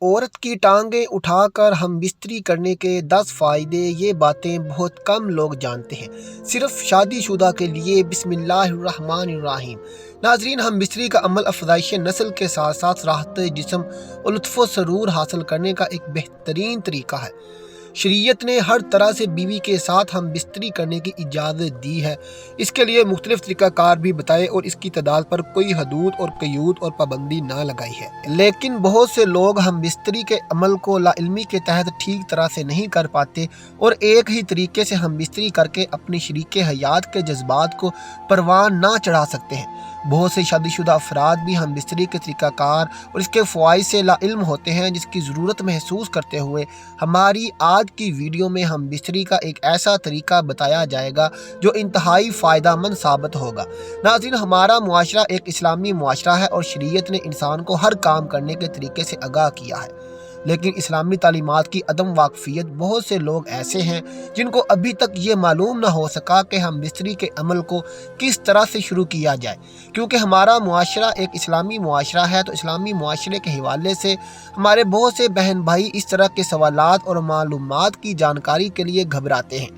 औरत की टांगें उठाकर हम बिस्तरी करने के 10 फ़ायदे, ये बातें बहुत कम लोग जानते हैं। सिर्फ शादीशुदा के लिए बिस्मिल्लाहिर्रहमानिर्रहीम। नाज़रीन, हम बिस्तरी का अमल अफज़ाइश नस्ल के साथ साथ राहत जिस्म और लुत्फ़ सरूर हासिल करने का एक बेहतरीन तरीका है। शरीयत ने हर तरह से बीवी के साथ हम बिस्तरी करने की इजाज़त दी है। इसके लिए मुख्तलिफ तरीक़ाकार भी बताए और इसकी तादाद पर कोई हदूद और क़यूद और पाबंदी ना लगाई है। लेकिन बहुत से लोग हम बिस्तरी के अमल को लाइल्मी के तहत ठीक तरह से नहीं कर पाते और एक ही तरीके से हम बिस्तरी करके अपनी शरीके हयात के जज्बात को परवान ना चढ़ा सकते हैं। बहुत से शादीशुदा अफराद भी हम बिस्तरी के तरीक़ाकार और इसके फ़वाइद से लाइल्म होते हैं, जिसकी ज़रूरत महसूस करते हुए हमारी आज की वीडियो में हम बिस्तरी का एक ऐसा तरीका बताया जाएगा जो इंतहाई फ़ायदेमंद साबित होगा। नाज़रीन, हमारा मुआशरा एक इस्लामी मुआशरा है और शरीयत ने इंसान को हर काम करने के तरीके से आगाह किया है, लेकिन इस्लामी तालीमात की अदम वाकफियत बहुत से लोग ऐसे हैं जिनको अभी तक ये मालूम ना हो सका कि हम बिस्तरी के अमल को किस तरह से शुरू किया जाए। क्योंकि हमारा मुआशरा एक इस्लामी मुआशरा है, तो इस्लामी मुआशरे के हवाले से हमारे बहुत से बहन भाई इस तरह के सवालात और मालूमात की जानकारी के लिए घबराते हैं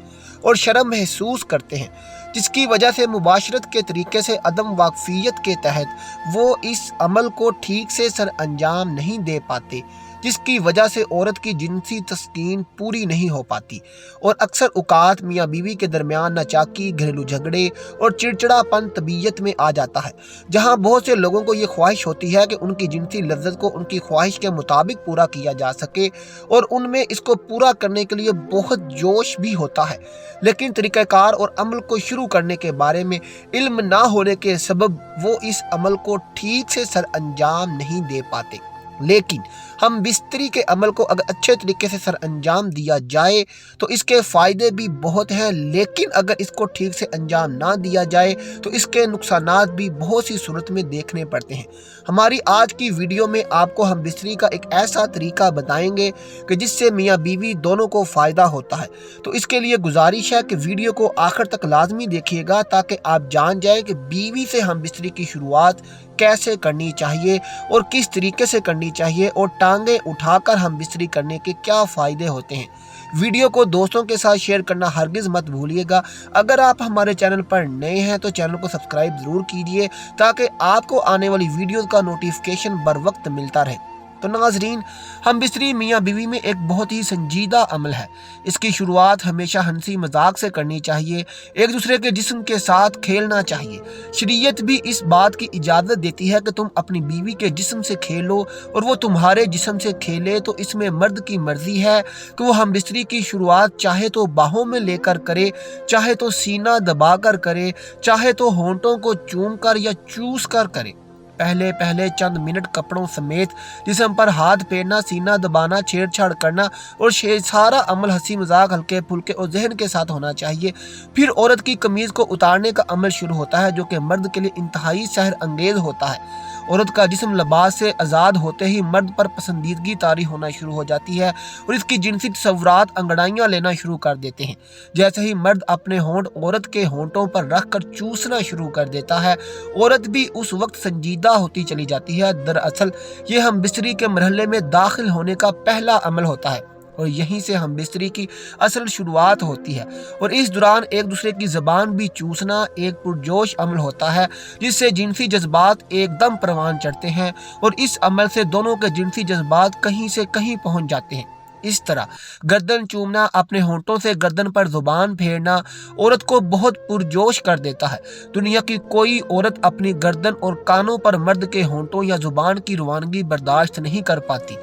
और शर्म महसूस करते हैं, जिसकी वजह से मुबाशरत के तरीके से अदम वाकफियत के तहत वो इस अमल को ठीक से सर अंजाम नहीं दे पाते, जिसकी वजह से औरत की जिनसी तस्कीन पूरी नहीं हो पाती और अक्सर औकात मियाँ बीवी के दरमियान नाचाकी, घरेलू झगड़े और चिड़चिड़ापन तबीयत में आ जाता है। जहाँ बहुत से लोगों को ये ख्वाहिश होती है कि उनकी जिनसी लज्जत को उनकी ख्वाहिश के मुताबिक पूरा किया जा सके और उनमें इसको पूरा करने के लिए बहुत जोश भी होता है, लेकिन तरीक़ाकार और अमल को शुरू करने के बारे में इल्म ना होने के सबब वो इस अमल को ठीक से सर अंजाम नहीं दे पाते। लेकिन हम बिस्तरी के अमल को अगर अच्छे तरीके से सर अंजाम दिया जाए तो इसके फ़ायदे भी बहुत हैं, लेकिन अगर इसको ठीक से अंजाम ना दिया जाए तो इसके नुकसानात भी बहुत सी सूरत में देखने पड़ते हैं। हमारी आज की वीडियो में आपको हम बिस्तरी का एक ऐसा तरीका बताएंगे कि जिससे मियाँ बीवी दोनों को फ़ायदा होता है। तो इसके लिए गुजारिश है कि वीडियो को आखिर तक लाजमी देखिएगा ताकि आप जान जाएं कि बीवी से हम बिस्तरी की शुरुआत कैसे करनी चाहिए और किस तरीके से करनी चाहिए और टांगें उठाकर हम बिस्तरी करने के क्या फ़ायदे होते हैं। वीडियो को दोस्तों के साथ शेयर करना हरगिज़ मत भूलिएगा। अगर आप हमारे चैनल पर नए हैं तो चैनल को सब्सक्राइब ज़रूर कीजिए ताकि आपको आने वाली वीडियोज़ का नोटिफिकेशन बर वक्त मिलता रहे। तो नाज़रीन, हम बिस्तरी मियाँ बीवी में एक बहुत ही संजीदा अमल है। इसकी शुरुआत हमेशा हंसी मजाक से करनी चाहिए, एक दूसरे के जिस्म के साथ खेलना चाहिए। शरीयत भी इस बात की इजाज़त देती है कि तुम अपनी बीवी के जिस्म से खेलो और वो तुम्हारे जिस्म से खेले, तो इसमें मर्द की मर्जी है कि वो हम बिस्तरी की शुरुआत चाहे तो बाहों में लेकर करे, चाहे तो सीना दबा कर करे, चाहे तो होंठों को चूम कर या चूस कर करे। पहले पहले चंद मिनट कपड़ों समेत जिस्म पर हाथ फेरना, सीना दबाना, छेड़छाड़ करना और सारा अमल हंसी मजाक, हल्के फुल्के और जहन के साथ होना चाहिए। फिर औरत की कमीज़ को उतारने का अमल शुरू होता है, जो कि मर्द के लिए इंतहाई सहर अंगेज होता है। औरत का जिस्म लिबास से आज़ाद होते ही मर्द पर पसंदीदगी तारी होना शुरू हो जाती है और इसकी जिनसी तसव्वुरात अंगड़ाइयाँ लेना शुरू कर देते हैं। जैसे ही मर्द अपने होंठ औरत के होंठों पर रख कर चूसना शुरू कर देता है, औरत भी उस वक्त संजीदा होती चली जाती है। दरअसल ये हम बिस्तरी के मरहले में दाखिल होने का पहला अमल होता है और यहीं से हम बिस्तरी की असल शुरुआत होती है और इस दौरान एक दूसरे की ज़बान भी चूसना एक पुरजोश अमल होता है, जिससे जिनसी जज्बात एकदम परवान चढ़ते हैं और इस अमल से दोनों के जिनसी जज्बात कहीं से कहीं पहुंच जाते हैं। इस तरह गर्दन चूमना, अपने होंठों से गर्दन पर जुबान फेरना औरत को बहुत पुरजोश कर देता है। दुनिया की कोई औरत अपनी गर्दन और कानों पर मर्द के होंठों या जुबान की रवानगी बर्दाश्त नहीं कर पाती।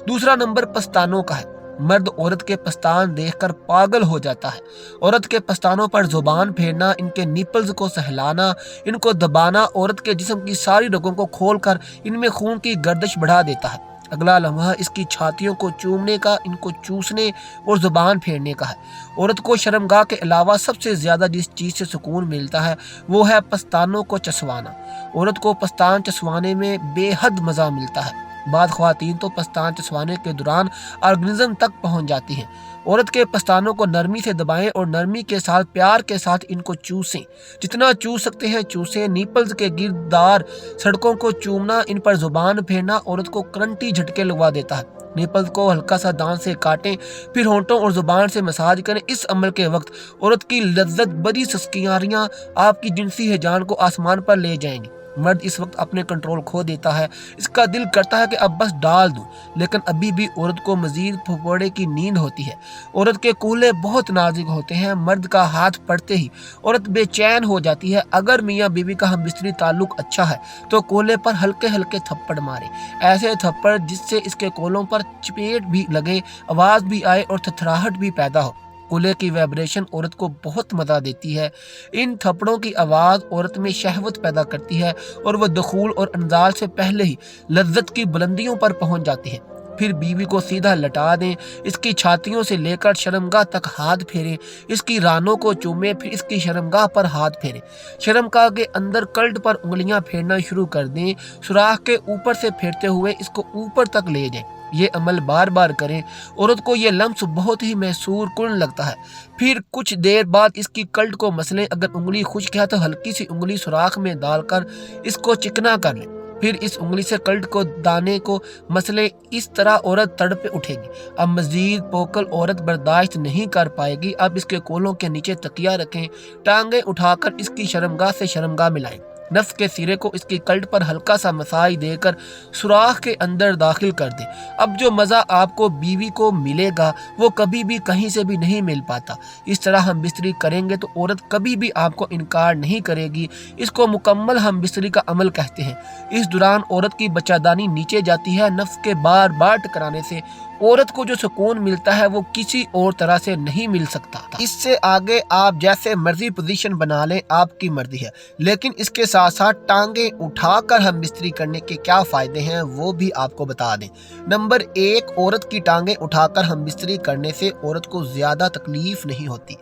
दूसरा नंबर पस्तानों का है। मर्द औरत के पस्तान देखकर पागल हो जाता है। औरत के पस्तानों पर जुबान फेरना, इनके निपल्स को सहलाना, इनको दबाना औरत के जिस्म की सारी रगों को खोलकर इनमें खून की गर्दिश बढ़ा देता है। अगला लम्हा इसकी छातियों को चूमने का, इनको चूसने और जुबान फेरने का है। औरत को शर्मगाह के अलावा सबसे ज़्यादा जिस चीज़ से सुकून मिलता है वो है पस्तानों को चसवाना। औरत को पस्तान चसवाने में बेहद मज़ा मिलता है। बाद ख्वातीन तो पस्तान चसवाने के दौरान ऑर्गेनिज्म तक पहुंच जाती हैं। औरत के पस्तानों को नरमी से दबाएं और नरमी के साथ, प्यार के साथ इनको चूसें। जितना चूस सकते हैं चूसें। नीपल्स के गिरदार सड़कों को चूमना, इन पर जुबान फेरना औरत को करंटी झटके लगवा देता है। निपल्स को हल्का सा दांत से काटें, फिर होंठों और जुबान से मसाज करें। इस अमल के वक्त औरत की लज्जत बड़ी सस्कियारियाँ आपकी जिनसी हिजान को आसमान पर ले जाएंगी। मर्द इस वक्त अपने कंट्रोल खो देता है, इसका दिल करता है कि अब बस डाल दूं, लेकिन अभी भी औरत को मजीद फुफोड़े की नींद होती है। औरत के कूल्हे बहुत नाजुक होते हैं, मर्द का हाथ पड़ते ही औरत बेचैन हो जाती है। अगर मियाँ बीवी का हमबिस्तरी ताल्लुक अच्छा है तो कोल्हे पर हल्के हल्के थप्पड़ मारे, ऐसे थप्पड़ जिससे इसके कोलों पर चपेट भी लगे, आवाज़ भी आए और थथराहट भी पैदा हो। कूल्हे की वाइब्रेशन औरत को बहुत मज़ा देती है। इन थप्पड़ों की आवाज़ औरत में शहवत पैदा करती है और वह दखूल और अंजाल से पहले ही लज्जत की बुलंदियों पर पहुंच जाती है। फिर बीवी को सीधा लटा दें, इसकी छातियों से लेकर शर्मगाह तक हाथ फेरें, इसकी रानों को चूमें, फिर इसकी शर्मगाह पर हाथ फेरें। शर्मगाह के अंदर कल्ट पर उंगलियां फेरना शुरू कर दें, सुराख के ऊपर से फेरते हुए इसको ऊपर तक ले जाएं। ये अमल बार बार करें। औरत को ये लम्स बहुत ही मैसूर कुन लगता है। फिर कुछ देर बाद इसकी कल्ट को मसलें, अगर उंगली खुश्क है तो हल्की सी उंगली सुराख में डालकर इसको चिकना कर लें। फिर इस उंगली से कल्ट को दाने को मसले, इस तरह औरत तड़प उठेगी। अब मजीद पोकल औरत बर्दाश्त नहीं कर पाएगी। अब इसके कोलों के नीचे तकिया रखें, टांगे उठाकर इसकी शर्मगाह से शर्मगाह मिलाएं, नफ्स के सिरे को इसकी कल्ट पर हल्का सा मसाज देकर सुराख के अंदर दाखिल कर दें। अब जो मज़ा आपको बीवी को मिलेगा वो कभी भी कहीं से भी नहीं मिल पाता। इस तरह हम बिस्तरी करेंगे तो औरत कभी भी आपको इनकार नहीं करेगी। इसको मुकम्मल हम बिस्तरी का अमल कहते हैं। इस दौरान औरत की बच्चादानी नीचे जाती है। नफ्स के बार बार टकराने से औरत को जो सुकून मिलता है वो किसी और तरह से नहीं मिल सकता। इससे आगे आप जैसे मर्जी पोजीशन बना लें, आपकी मर्जी है, लेकिन इसके साथ साथ टांगे उठाकर हम बिस्तरी करने के क्या फायदे हैं वो भी आपको बता दें। नंबर 1, औरत की टांगे उठाकर हम बिस्तरी करने से औरत को ज्यादा तकलीफ नहीं होती।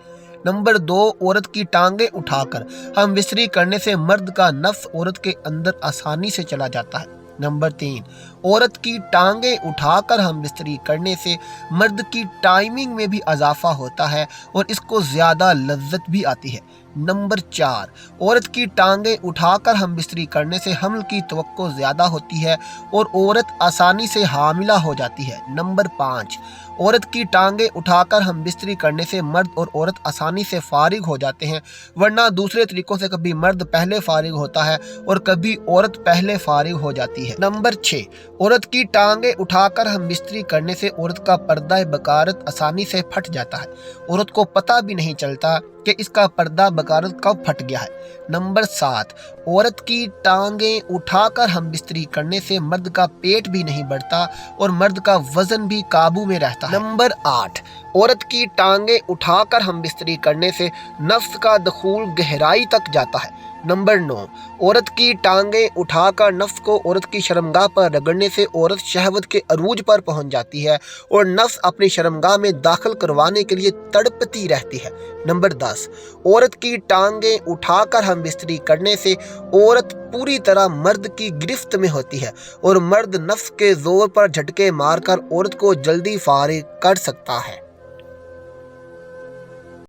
नंबर 2, औरत की टांगे उठाकर हम बिस्तरी करने से मर्द का नफ्स औरत के अंदर आसानी से चला जाता है। नंबर 3, औरत की टांगे उठाकर हम बिस्तरी करने से मर्द की टाइमिंग में भी इजाफा होता है और इसको ज़्यादा लज्जत भी आती है। नंबर 4, औरत की टांगे उठाकर हम बिस्तरी करने से हमल की तवक्को ज़्यादा होती है और औरत आसानी से हामिला हो जाती है। नंबर 5, औरत की टांगे उठाकर हम बिस्तरी करने से मर्द और औरत आसानी से फारिग हो जाते हैं, वरना दूसरे तरीकों से कभी मर्द पहले फारिग होता है और कभी औरत पहले फारिग हो जाती है। नंबर 6, औरत की टांगे उठाकर हम बिस्तरी करने से औरत का पर्दा बकारत आसानी से फट जाता है। औरत को पता भी नहीं चलता कि इसका पर्दा बकारत कब फट गया है। नंबर 7, औरत की टांगे उठाकर हम बिस्तरी करने से मर्द का पेट भी नहीं बढ़ता और मर्द का वजन भी काबू में रहता है। नंबर 8, औरत की टांगे उठाकर हम बिस्तरी करने से नफ्स का दखूल गहराई तक जाता है। नंबर 9, औरत की टांगे उठाकर नफ्स को औरत की शर्मगाह पर रगड़ने से औरत शहवत के अरूज पर पहुंच जाती है और नफ्स अपनी शर्मगाह में दाखिल करवाने के लिए तड़पती रहती है। नंबर 10, औरत की टांगे उठाकर हम बिस्तरी करने से औरत पूरी तरह मर्द की गिरफ्त में होती है और मर्द नफ्स के जोर पर झटके मारकर औरत को जल्दी फारिग कर सकता है।